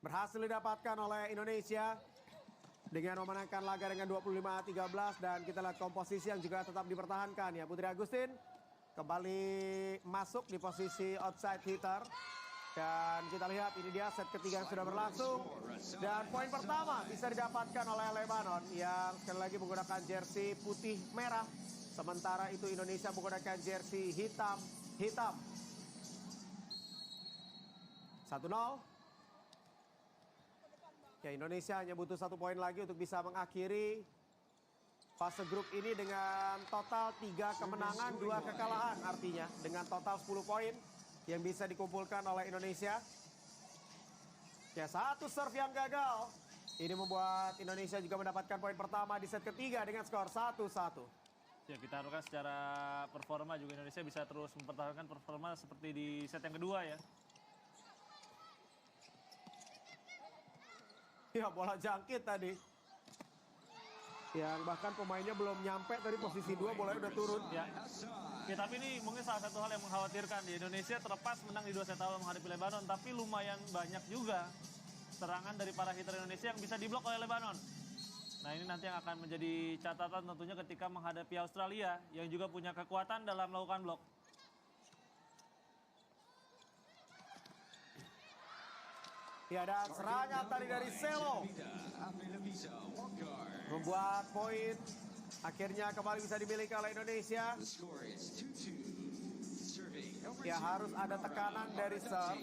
berhasil didapatkan oleh Indonesia dengan memenangkan laga dengan 25-13 dan kita lihat komposisi yang juga tetap dipertahankan ya. Putri Agustin kembali masuk di posisi outside hitter dan kita lihat ini dia set ketiga yang sudah berlangsung dan poin pertama bisa didapatkan oleh Lebanon yang sekali lagi menggunakan jersey putih merah, sementara itu Indonesia menggunakan jersey hitam. 1-0. Ya, Indonesia hanya butuh 1 poin lagi untuk bisa mengakhiri fase grup ini dengan total 3 kemenangan, 2 kekalahan. Artinya dengan total 10 poin yang bisa dikumpulkan oleh Indonesia. Ya, 1 serve yang gagal. Ini membuat Indonesia juga mendapatkan poin pertama di set ketiga dengan skor 1-1. Ya, kita harapkan secara performa juga Indonesia bisa terus mempertahankan performa seperti di set yang kedua ya. Ya, bola jangkit tadi. Yang bahkan pemainnya belum nyampe tadi posisi 2, bolanya udah turun. Ya. Ya, tapi ini mungkin salah satu hal yang mengkhawatirkan di Indonesia terlepas menang di 2 set awal menghadapi Lebanon, tapi lumayan banyak juga serangan dari para hitter Indonesia yang bisa diblok oleh Lebanon. Nah, ini nanti yang akan menjadi catatan tentunya ketika menghadapi Australia yang juga punya kekuatan dalam melakukan blok. Ya, dan serangan tadi dari Selo membuat poin akhirnya kembali bisa dimiliki oleh Indonesia. Ya, harus ada tekanan dari serve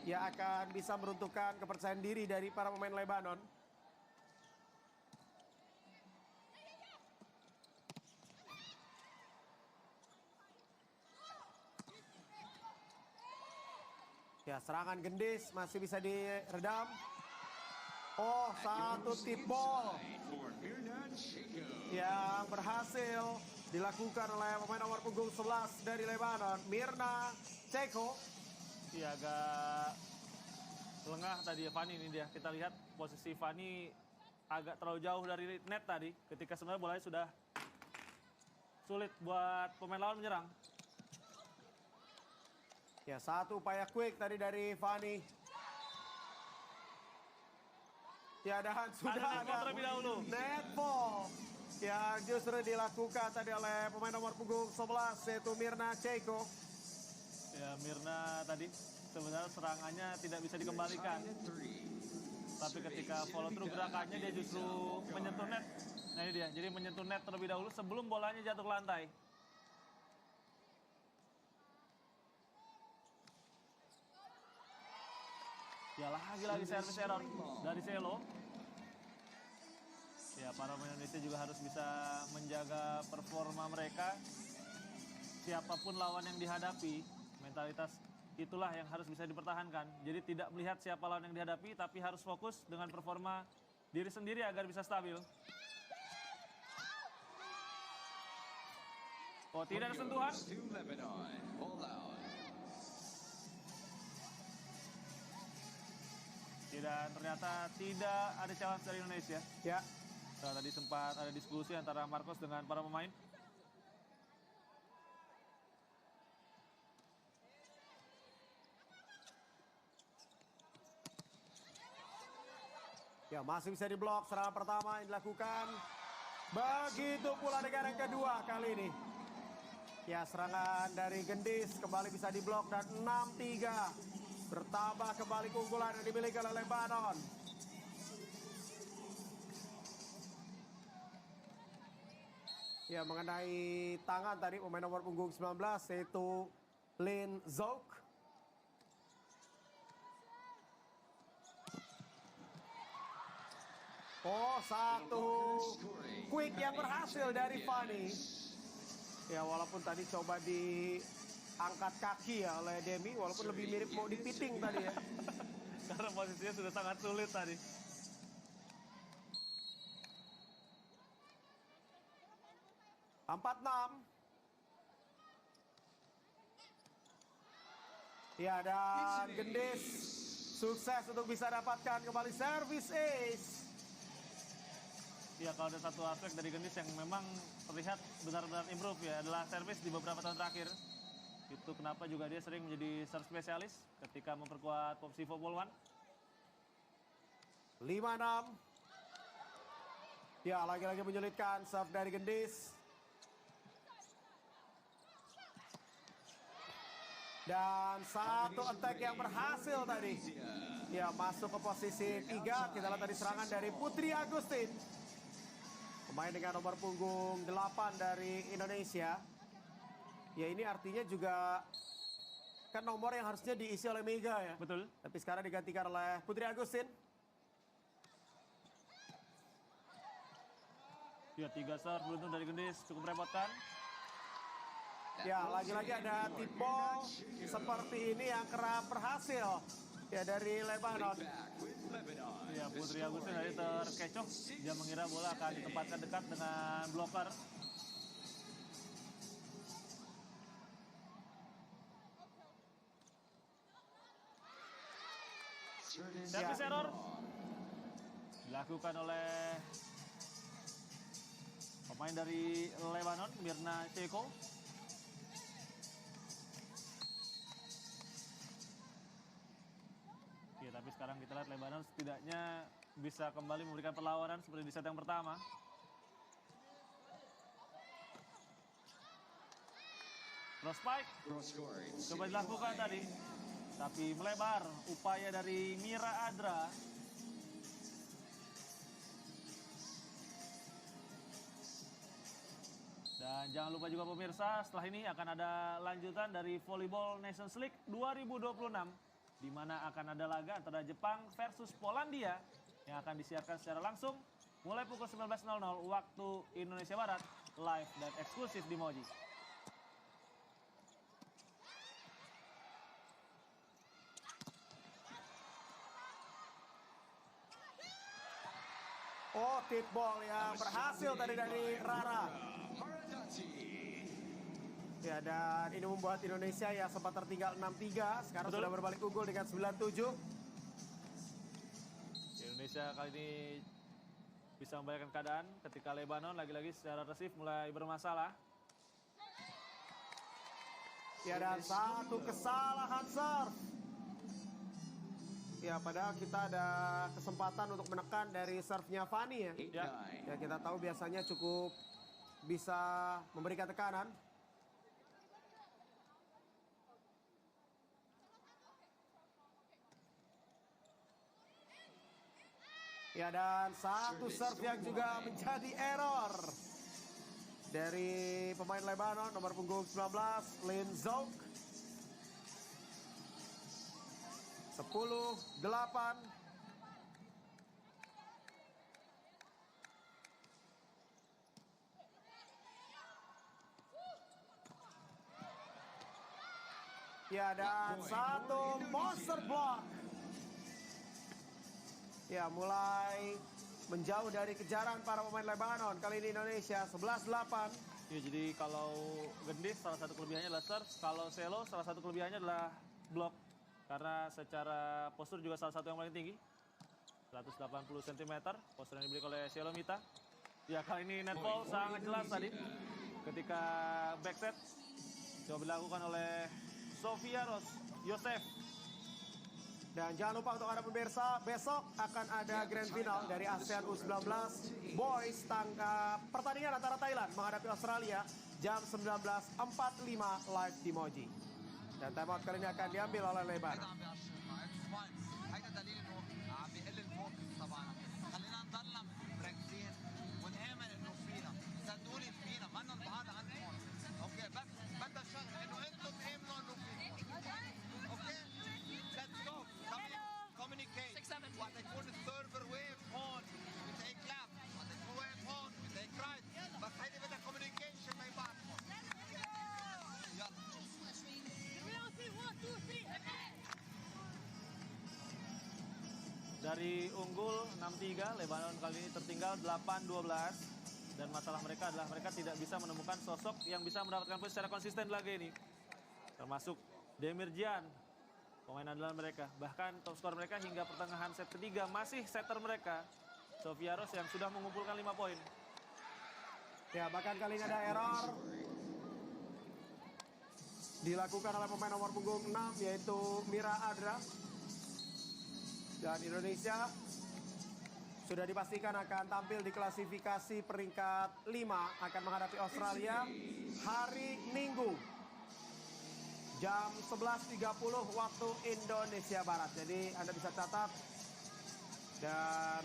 yang akan bisa meruntuhkan kepercayaan diri dari para pemain Lebanon. Ya, serangan Gendis masih bisa diredam. Oh, 1 tip ball yang berhasil dilakukan oleh pemain nomor punggung 11 dari Lebanon, Mirna Ceko. Iya, agak lengah tadi ya Fani ini dia. Kita lihat posisi Fani agak terlalu jauh dari net tadi ketika sebenarnya bolanya sudah sulit buat pemain lawan menyerang. Ya, 1 upaya quick tadi dari Fani. Ya, dan sudah ada terlebih dahulu. netball yang justru dilakukan tadi oleh pemain nomor punggung 11 yaitu Mirna Ceko. Ya, Mirna tadi sebenarnya serangannya tidak bisa dikembalikan. Tapi ketika follow through gerakannya dia justru menyentuh net. Nah, ini dia. Jadi menyentuh net terlebih dahulu sebelum bolanya jatuh ke lantai. Ya, lagi service error dari Selo. Ya, para pemain Indonesia juga harus bisa menjaga performa mereka. Siapapun lawan yang dihadapi, mentalitas itulah yang harus bisa dipertahankan. Jadi tidak melihat siapa lawan yang dihadapi, tapi harus fokus dengan performa diri sendiri agar bisa stabil. Oh, tidak ada sentuhan. Dan ternyata tidak ada challenge dari Indonesia. Ya. Nah, tadi sempat ada diskusi antara Marcos dengan para pemain. Ya, masih bisa diblok serangan pertama yang dilakukan. Begitu pula dengan yang kedua kali ini. Ya, serangan dari Gendis kembali bisa diblok dan 6-3. Bertambah kembali keunggulan yang dimiliki oleh Lebanon. Ya, mengenai tangan tadi pemain nomor punggung 19 yaitu Lin Zouk. Oh, 1 quick yang berhasil dari Fani. Ya, walaupun tadi coba diangkat kaki ya oleh Demi, walaupun lebih mirip mau dipiting tadi ya. Karena posisinya sudah sangat sulit tadi. Empat enam. Ya, dan Gendis sukses untuk bisa dapatkan kembali service ace. Ya, kalau ada satu aspek dari Gendis yang memang terlihat benar-benar improve ya adalah service di beberapa tahun terakhir. Itu kenapa juga dia sering menjadi serve spesialis ketika memperkuat Popsi Football One. 5-6. Ya, lagi-lagi menyulitkan serve dari Gendis. Dan satu attack yang berhasil tadi. Ya, masuk ke posisi 3. Kita lihat tadi serangan dari Putri Agustin. Pemain dengan nomor punggung 8 dari Indonesia. Ya, ini artinya juga kan nomor yang harusnya diisi oleh Mega ya. Betul. Tapi sekarang digantikan oleh Putri Agustin. Ya, 3 serve beruntung dari Gendis, cukup merepotkan. Ya, lagi-lagi ada tip ball seperti ini yang kerap berhasil. Ya, dari Lebanon. Ya, Putri Agustin tadi terkecoh. Dia mengira bola akan ditempatkan dekat dengan blocker. Service error dilakukan oleh pemain dari Lebanon, Mirna Ceko. Ya, tapi sekarang kita lihat Lebanon setidaknya bisa kembali memberikan perlawanan seperti di set yang pertama. Cross spike coba dilakukan tadi, tapi melebar upaya dari Mira Adra. Dan jangan lupa juga pemirsa, setelah ini akan ada lanjutan dari Volleyball Nations League 2026, di mana akan ada laga antara Jepang versus Polandia yang akan disiarkan secara langsung mulai pukul 19.00 waktu Indonesia Barat, live dan eksklusif di Moji. Oh, tip ball yang berhasil tadi dari Rara. Ya, dan ini membuat Indonesia yang sempat tertinggal 6-3, sekarang Betul. sudah berbalik unggul dengan 9-7. Indonesia kali ini bisa membalikkan keadaan ketika Lebanon lagi-lagi secara resif mulai bermasalah. Ya, dan satu kesalahan serve. Ya, padahal kita ada kesempatan untuk menekan dari serve-nya Fani ya. Ya, kita tahu biasanya cukup bisa memberikan tekanan. Ya, dan satu serve yang juga menjadi error dari pemain Lebanon nomor punggung 19, Lin Zouk. 10-8. Ya, dan satu monster block. Ya, mulai menjauh dari kejaran para pemain Lebanon. Kali ini Indonesia 11-8. Ya, jadi kalau Gendis salah satu kelebihannya adalah serve, kalau Selo salah satu kelebihannya adalah block. Karena secara postur juga salah satu yang paling tinggi. 180 cm, postur yang dibeli oleh Selo Mita. Ya, kali ini netball sangat jelas tadi. Ketika backset, coba dilakukan oleh Sofia Ros Yosef. Dan jangan lupa untuk Anda pemirsa, besok akan ada grand final dari ASEAN U19 Boys pertandingan antara Thailand menghadapi Australia jam 19.45 live di Moji. Dan timeout kali ini akan diambil oleh Lebanon. communicate وقت يكون السيرفر واقف هون بتلاقي كلاب وقت يكون واقف هون بتلاقي كرايت بس هيدي بدها كوميونيكيشن ما يبعثهم Dari unggul 6-3, Lebanon kali ini tertinggal 8-12. Dan masalah mereka adalah mereka tidak bisa menemukan sosok yang bisa mendapatkan poin secara konsisten lagi ini. Termasuk Demirjian, pemain andalan mereka. Bahkan top skor mereka hingga pertengahan set ketiga masih setter mereka, Sofia Ros, yang sudah mengumpulkan 5 poin. Ya, bahkan kali ini ada error dilakukan oleh pemain nomor punggung 6 yaitu Mira Adra. Dan Indonesia sudah dipastikan akan tampil di klasifikasi peringkat 5 akan menghadapi Australia hari Minggu jam 11.30 waktu Indonesia Barat. Jadi Anda bisa catat dan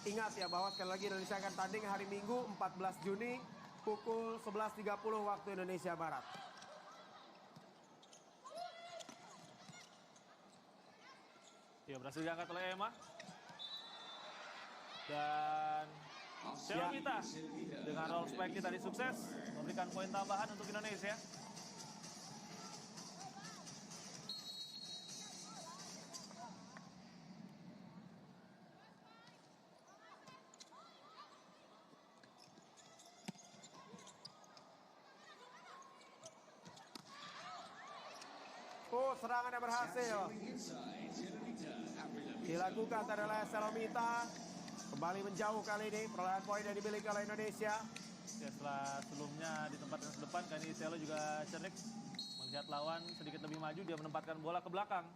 ingat ya bahwa sekali lagi Indonesia akan tanding hari Minggu 14 Juni pukul 11.30 waktu Indonesia Barat. Ya, berhasil diangkat oleh Emma. Dan Shelvita dengan roll spike tadi sukses memberikan poin tambahan untuk Indonesia. Oh, serangan yang berhasil dilakukan adalah Shelvita. Kembali menjauh kali ini, perolehan poin yang dimiliki oleh Indonesia. Ya, setelah sebelumnya ditempatkan ke depan, kali ini Selo juga cerdik melihat lawan sedikit lebih maju, dia menempatkan bola ke belakang.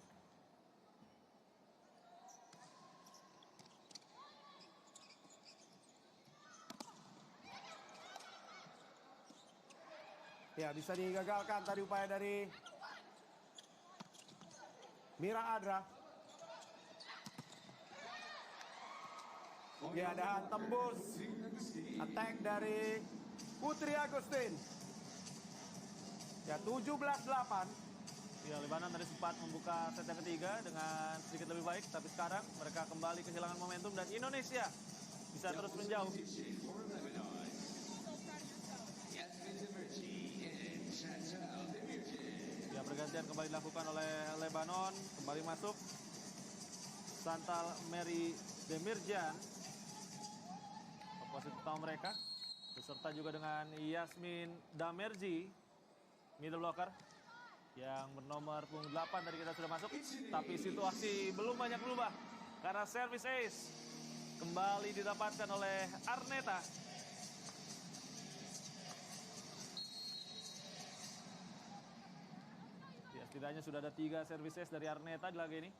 Ya, bisa digagalkan tadi upaya dari Mira Adra. Ya, dan tembus attack dari Putri Agustin. Ya, 17-8. Ya, Lebanon tadi sempat membuka set yang ketiga dengan sedikit lebih baik, tapi sekarang mereka kembali kehilangan momentum dan Indonesia bisa terus menjauh. Ya, pergantian kembali dilakukan oleh Lebanon, kembali masuk Chantal Mary Demirjan, posisi utama mereka, beserta juga dengan Yasmin Damerji, middle blocker, yang bernomor punggung 8 tadi kita sudah masuk. Tapi situasi belum banyak berubah, karena service ace kembali didapatkan oleh Arneta. Ya, setidaknya sudah ada 3 service ace dari Arneta di laga ini.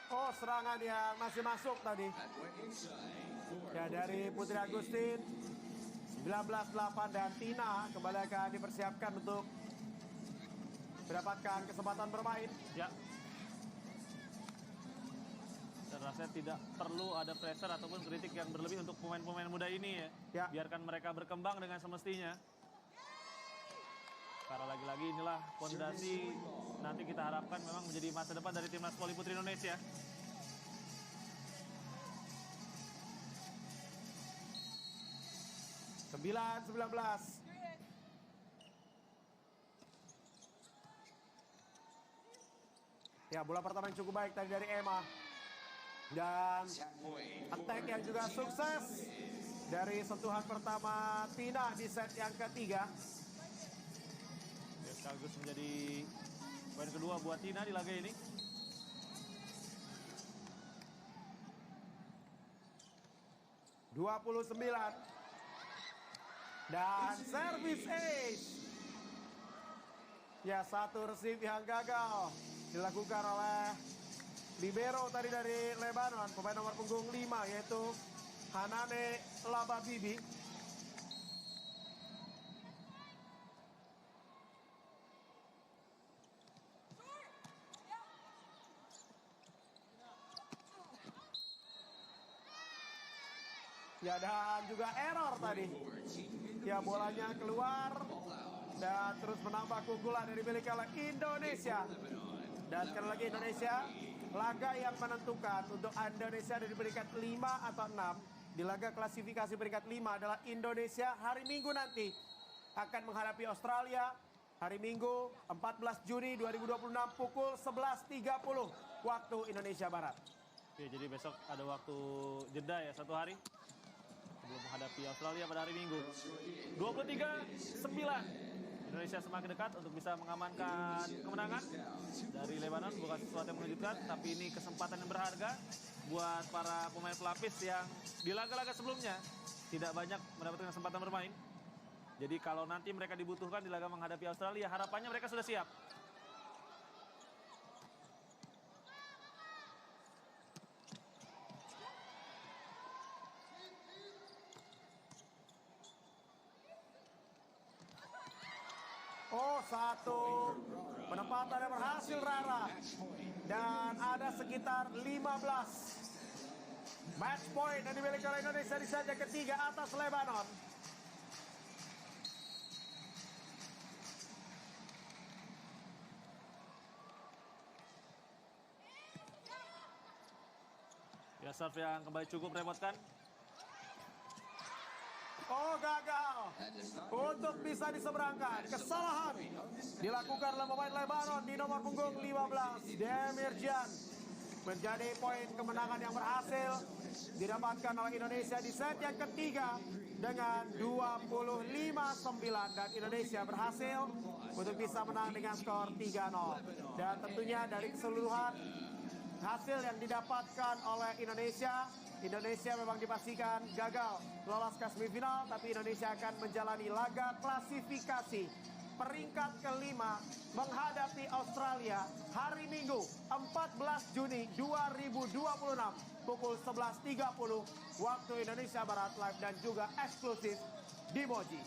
Oh, serangan yang masih masuk tadi. Ya, dari Putri Agustin. 19-8 dan Tina kembali akan dipersiapkan untuk mendapatkan kesempatan bermain. Ya. Dan rasanya tidak perlu ada pressure ataupun kritik yang berlebih untuk pemain-pemain muda ini ya. Ya. Biarkan mereka berkembang dengan semestinya. Karena lagi-lagi inilah fondasi nanti kita harapkan memang menjadi masa depan dari timnas voli putri Indonesia. Sembilan 19. Ya, bola pertama yang cukup baik tadi dari Emma. Dan attack yang juga sukses dari sentuhan pertama Tina di set yang ketiga. Ya, sekaligus menjadi poin kedua buat Tina di laga ini. $29. Dan service ace. Ya, satu receive yang gagal dilakukan oleh libero tadi dari Lebanon, pemain nomor punggung 5 yaitu Hanane Lababibi. Ya, dan juga error tadi. Ya, bolanya keluar dan terus menambah keunggulan yang dimiliki oleh Indonesia. Dan sekali lagi Indonesia, laga yang menentukan untuk Indonesia dari peringkat 5 atau 6 di laga klasifikasi peringkat 5 adalah Indonesia hari Minggu nanti akan menghadapi Australia hari Minggu 14 Juni 2026 pukul 11.30 waktu Indonesia Barat. Ya, jadi besok ada waktu jeda ya, 1 hari sebelum menghadapi Australia pada hari Minggu. 23-9. Indonesia semakin dekat untuk bisa mengamankan kemenangan dari Lebanon. Bukan sesuatu yang mengejutkan, tapi ini kesempatan yang berharga buat para pemain pelapis yang di laga-laga sebelumnya tidak banyak mendapatkan kesempatan bermain. Jadi kalau nanti mereka dibutuhkan di laga menghadapi Australia, harapannya mereka sudah siap. Oh, satu penempatan yang berhasil Rara. Dan ada sekitar 15 match point yang dimiliki oleh Indonesia di set yang ketiga atas Lebanon. Ya, serve yang kembali cukup merepotkan. Oh, gagal untuk bisa diseberangkan. Kesalahan dilakukan oleh pemain Lebanon di nomor punggung 15, Demirjan. Menjadi poin kemenangan yang berhasil didapatkan oleh Indonesia di set yang ketiga dengan 25-9. Dan Indonesia berhasil untuk bisa menang dengan skor 3-0. Dan tentunya dari keseluruhan hasil yang didapatkan oleh Indonesia memang dipastikan gagal lolos ke semifinal, tapi Indonesia akan menjalani laga klasifikasi peringkat kelima menghadapi Australia hari Minggu 14 Juni 2026 pukul 11.30 waktu Indonesia Barat, live dan juga eksklusif di Moji.